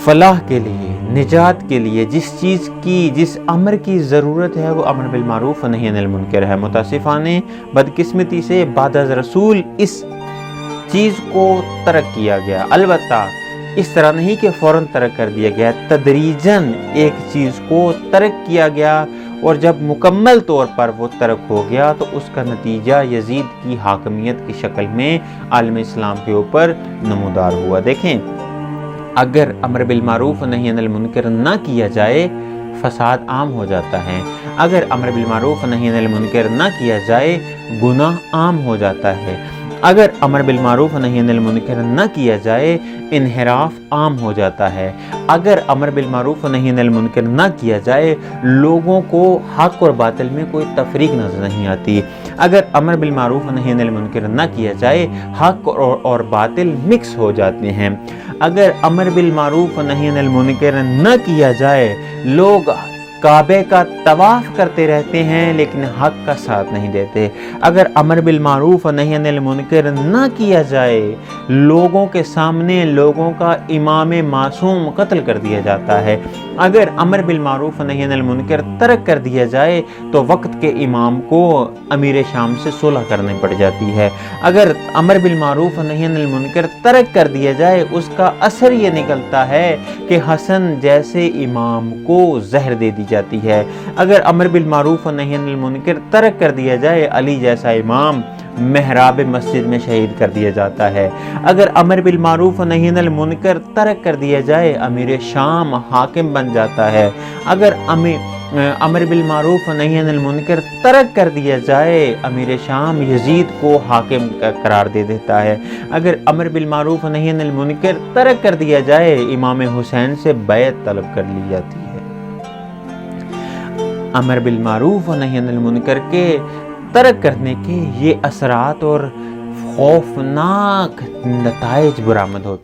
فلاح کے لیے، نجات کے لیے جس امر کی ضرورت ہے وہ امر بالمعروف و نہی عن المنکر ہے۔ متاسفانہ بدقسمتی سے بعد از رسول اس چیز کو ترک کیا گیا، البتہ اس طرح نہیں کہ فوراً ترک کر دیا گیا، تدریجاً ایک چیز کو ترک کیا گیا، اور جب مکمل طور پر وہ ترک ہو گیا تو اس کا نتیجہ یزید کی حاکمیت کی شکل میں عالم اسلام کے اوپر نمودار ہوا۔ دیکھیں، اگر امر بالمعروف و نہی عن المنکر نہ کیا جائے فساد عام ہو جاتا ہے، اگر امر بالمعروف و نہی عن المنکر نہ کیا جائے گناہ عام ہو جاتا ہے، اگر امر بالمعروف و نہی عن المنکر نہ کیا جائے انحراف عام ہو جاتا ہے، اگر امر بالمعروف و نہی عن المنکر نہ کیا جائے لوگوں کو حق اور باطل میں کوئی تفریق نظر نہیں آتی، اگر امر بالمعروف و نہی عن المنکر نہ کیا جائے حق اور باطل مکس ہو جاتے ہیں، اگر امر بالمعروف و نہی عن المنکر نہ کیا جائے لوگ کعبے کا طواف کرتے رہتے ہیں لیکن حق کا ساتھ نہیں دیتے، اگر امر بالمعروف و نہی عن المنکر نہ کیا جائے لوگوں کے سامنے لوگوں کا امام معصوم قتل کر دیا جاتا ہے، اگر امر بالمعروف و نہی عن المنکر ترک کر دیا جائے تو وقت کے امام کو امیر شام سے صلح کرنے پڑ جاتی ہے، اگر امر بالمعروف و نہی عن المنکر ترک کر دیا جائے اس کا اثر یہ نکلتا ہے کہ حسن جیسے امام کو زہر دے دی جاتی ہے، اگر امر بالمعروف و نہی عن المنکر ترک کر دیا جائے علی جیسا امام محراب مسجد میں شہید کر دیا جاتا ہے، اگر امر بالمعروف و نہی عن المنکر ترک کر دیا جائے امیر شام حاکم بن جاتا ہے، اگر امر بالمعروف و نہی عن المنکر ترک کر دیا جائے امیر شام یزید کو حاکم قرار دے دیتا ہے، اگر امر بالمعروف و نہی عن المنکر ترک کر دیا جائے امام حسین سے بیعت طلب کر لی جاتی ہے۔ امر بالمعروف و نہی عن المنکر کے ترک کرنے کے یہ اثرات اور خوفناک نتائج برآمد ہوتے ہیں۔